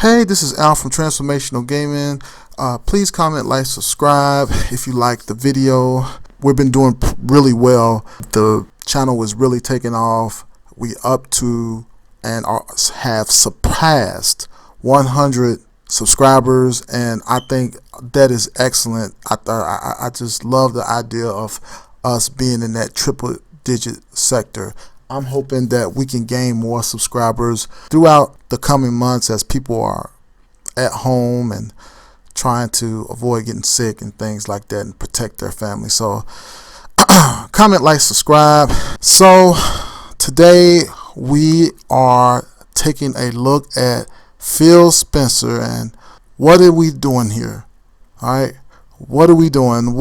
Hey, this is Al from Transformational Gaming. Please comment, like, subscribe if you like the video. We've been doing really well. The channel is really taking off. We up to and have surpassed 100 subscribers, and I think that is excellent. I just love the idea of us being in that triple digit sector. I'm hoping that we can gain more subscribers throughout the coming months as people are at home and trying to avoid getting sick and things like that and protect their family. So comment, like, subscribe. So today we are taking a look at Phil Spenser and what are we doing here? All right, what are we doing?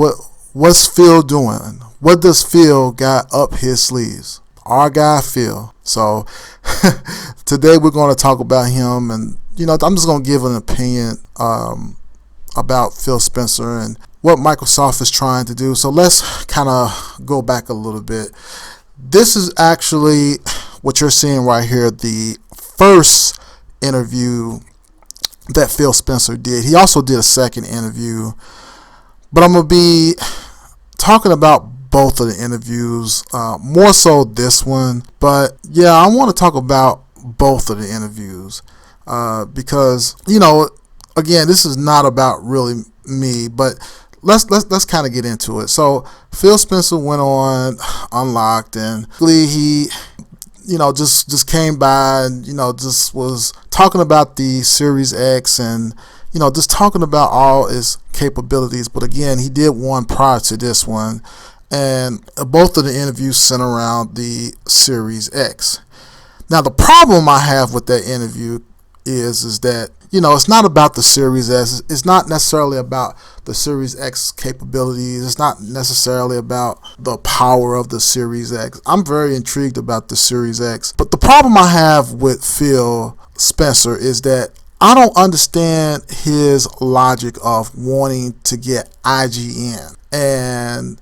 What's Phil doing? What does Phil got up his sleeves? Our guy Phil. So today we're going to talk about him, and I'm just going to give an opinion about Phil Spenser and what Microsoft is trying to do. So let's kind of go back a little bit. This is actually what you're seeing right here, the first interview that Phil Spenser did. He also did a second interview, but I'm going to be talking about both of the interviews, more so this one. But yeah, I want to talk about both of the interviews because again, this is not about really me, but let's kind of get into it. So Phil Spenser went on Unlocked, and he just came by and just was talking about the Series X and just talking about all its capabilities. But again, he did one prior to this one, and both of the interviews center around the Series X. Now, the problem I have with that interview is that it's not about the Series S. It's not necessarily about the Series X capabilities. It's not necessarily about the power of the Series X. I'm very intrigued about the Series X, but the problem I have with Phil Spenser is that I don't understand his logic of wanting to get IGN and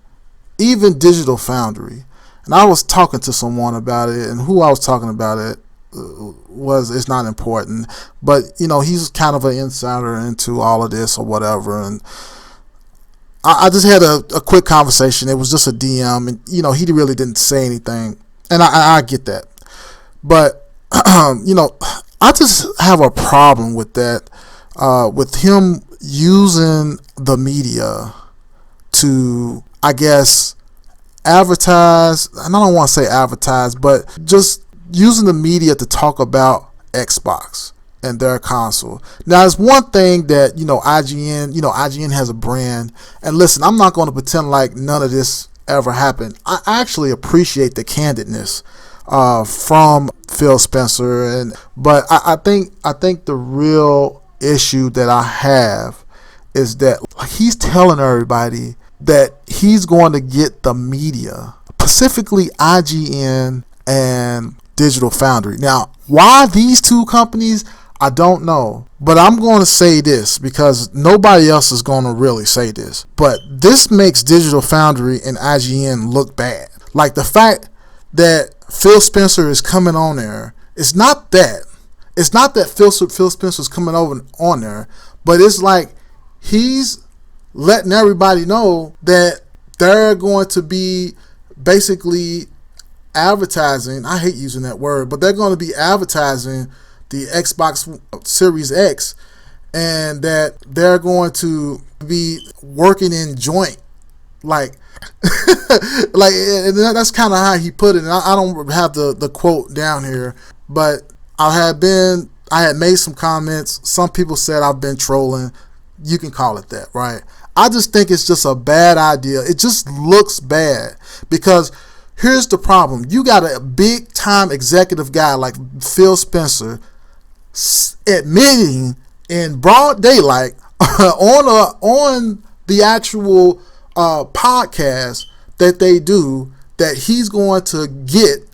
even Digital Foundry. And I was talking to someone about it, and who I was talking about it it's not important, but he's kind of an insider into all of this or whatever. And I just had a quick conversation. It was just a DM, and he really didn't say anything, and I get that, but I just have a problem with that, with him using the media to, I guess, advertise. And I don't want to say advertise, but just using the media to talk about Xbox and their console. Now, it's one thing that IGN has a brand, and listen, I'm not going to pretend like none of this ever happened. I actually appreciate the candidness from Phil Spenser, but I think the real issue that I have is that he's telling everybody that he's going to get the media, specifically IGN and Digital Foundry. Now, why these two companies, I don't know, but I'm going to say this because nobody else is going to really say this, but this makes Digital Foundry and IGN look bad. Like, the fact that Phil Spenser is coming on there, it's not that Phil Spenser is coming over on there, but it's like he's letting everybody know that they're going to be basically advertising. I hate using that word, but they're going to be advertising the Xbox Series X, and that they're going to be working in joint, like and that's kind of how he put it. And I don't have the quote down here, but I had made some comments. Some people said I've been trolling. You can call it that, right? I just think it's just a bad idea. It just looks bad because here's the problem. You got a big time executive guy like Phil Spenser admitting in broad daylight on the actual podcast that they do that he's going to get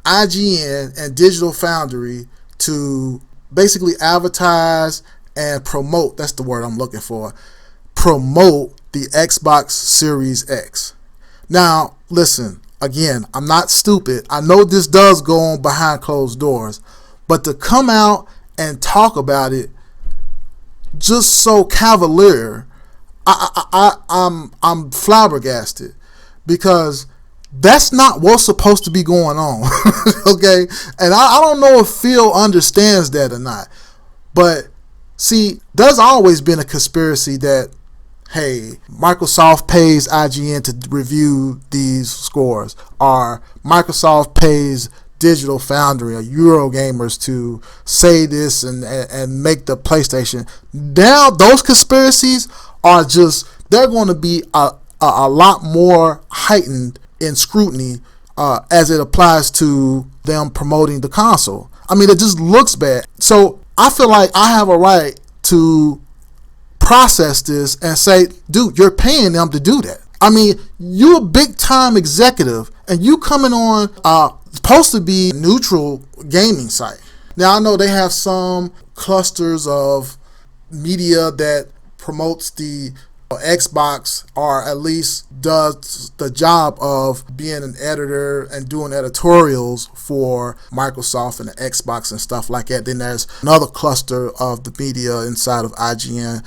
IGN and Digital Foundry to basically advertise and promote. That's the word I'm looking for. Promote the Xbox Series X. Now, listen, again, I'm not stupid. I know this does go on behind closed doors, but to come out and talk about it just so cavalier, I'm flabbergasted, because that's not what's supposed to be going on. Okay, and I don't know if Phil understands that or not, but see, there's always been a conspiracy that, hey, Microsoft pays IGN to review these scores, or Microsoft pays Digital Foundry or Eurogamers to say this and make the PlayStation. Now those conspiracies are they're going to be a lot more heightened in scrutiny as it applies to them promoting the console. I mean, it just looks bad. So I feel like I have a right to process this and say, dude, you're paying them to do that. I mean, you're a big time executive and you coming on supposed to be neutral gaming site. Now I know they have some clusters of media that promotes the Xbox, or at least does the job of being an editor and doing editorials for Microsoft and the Xbox and stuff like that. Then there's another cluster of the media inside of IGN.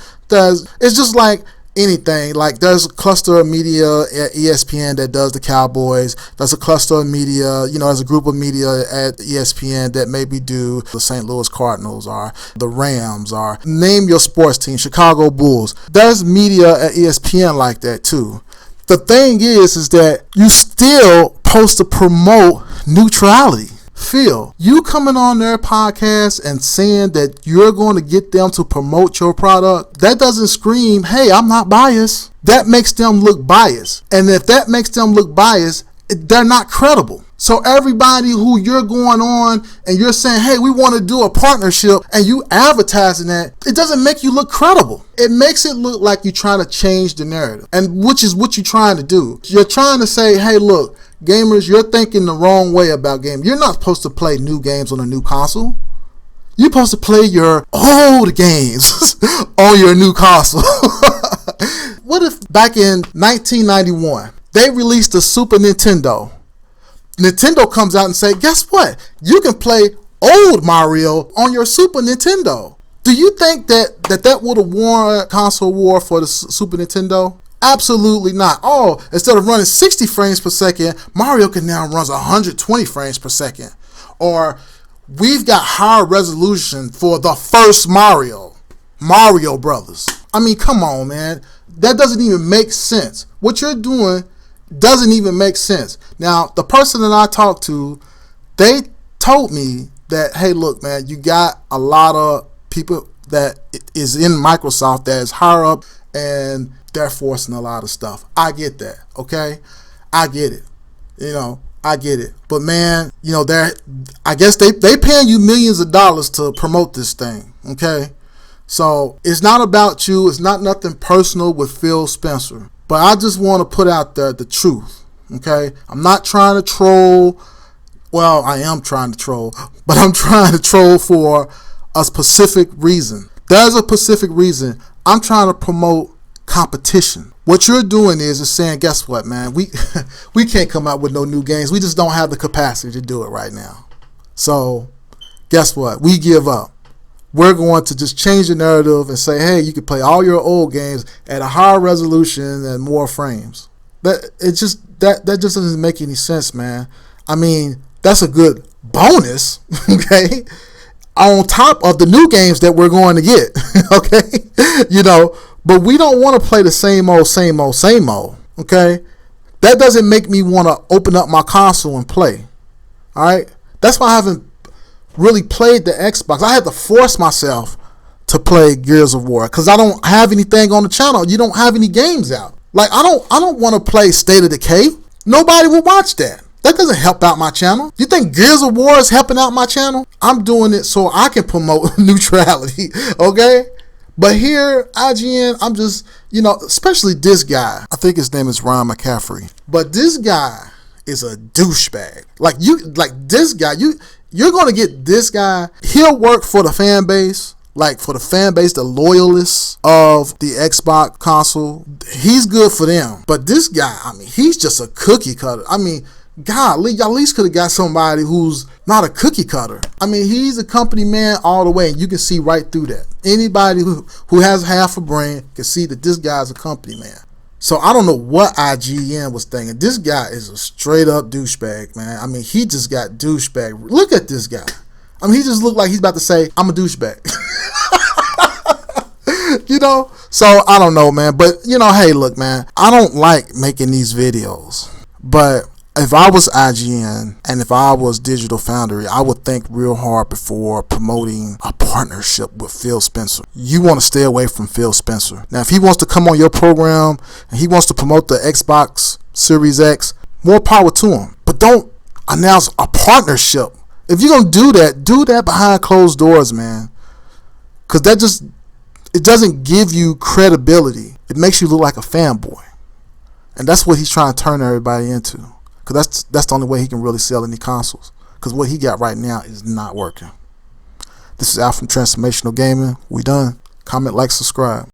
It's just like anything. Like, there's a cluster of media at ESPN that does the Cowboys. There's a cluster of media, there's a group of media at ESPN that maybe do the St. Louis Cardinals or the Rams, or name your sports team, Chicago Bulls. There's media at ESPN like that too. The thing is that you still supposed to promote neutrality. Phil, you coming on their podcast and saying that you're going to get them to promote your product, that doesn't scream, hey, I'm not biased. That makes them look biased. And if that makes them look biased, they're not credible. So everybody who you're going on and you're saying, hey, we want to do a partnership, and you advertising that, it doesn't make you look credible. It makes it look like you're trying to change the narrative, and which is what you're trying to do. You're trying to say, hey, look, gamers, you're thinking the wrong way about games. You're not supposed to play new games on a new console. You're supposed to play your old games on your new console. What if back in 1991, they released the Super Nintendo? Nintendo comes out and say, guess what? You can play old Mario on your Super Nintendo. Do you think that would have won a console war for the Super Nintendo? Absolutely not. Oh, instead of running 60 frames per second, Mario can now run 120 frames per second. Or we've got higher resolution for the first Mario Brothers. I mean, come on, man. That doesn't even make sense. What you're doing doesn't even make sense. Now, the person that I talked to, they told me that, hey, look, man, you got a lot of people that is in Microsoft that is higher up, and they're forcing a lot of stuff. I get that, okay? I get it. I get it. But man, I guess they paying you millions of dollars to promote this thing, okay? So it's not about you. It's not nothing personal with Phil Spenser. But I just want to put out the truth, okay? I'm not trying to troll. Well, I am trying to troll, but I'm trying to troll for a specific reason. There's a specific reason. I'm trying to promote competition. What you're doing is saying, guess what, man? We can't come out with no new games. We just don't have the capacity to do it right now. So guess what? We give up. We're going to just change the narrative and say, hey, you can play all your old games at a higher resolution and more frames. That just doesn't make any sense, man. I mean, that's a good bonus, okay? On top of the new games that we're going to get, okay? But we don't want to play the same old, okay? That doesn't make me want to open up my console and play, all right? That's why I haven't really played the Xbox. I had to force myself to play Gears of War because I don't have anything on the channel. You don't have any games out. Like, I don't want to play State of Decay. Nobody will watch that. That doesn't help out my channel. You think Gears of War is helping out my channel? I'm doing it so I can promote neutrality, okay? But here, IGN, I'm just, especially this guy. I think his name is Ron McCaffrey. But this guy is a douchebag. This guy, you're going to get this guy. He'll work for the fan base. The loyalists of the Xbox console. He's good for them. But this guy, he's just a cookie cutter. Golly, y'all at least could have got somebody who's not a cookie cutter. I mean, he's a company man all the way, and you can see right through that. Anybody who has half a brain can see that this guy's a company man. So I don't know what IGN was thinking. This guy is a straight up douchebag, man. I mean, he just got douchebag. Look at this guy. I mean, he just looked like he's about to say, I'm a douchebag. You know? So I don't know, man. But, you know, hey, look, man, I don't like making these videos. But if I was IGN and if I was Digital Foundry, I would think real hard before promoting a partnership with Phil Spenser. You want to stay away from Phil Spenser. Now, if he wants to come on your program and he wants to promote the Xbox Series X, more power to him. But don't announce a partnership. If you're going to do that behind closed doors, man. Because it doesn't give you credibility. It makes you look like a fanboy. And that's what he's trying to turn everybody into. Because that's the only way he can really sell any consoles. Because what he got right now is not working. This is Al from Transformational Gaming. We done. Comment, like, subscribe.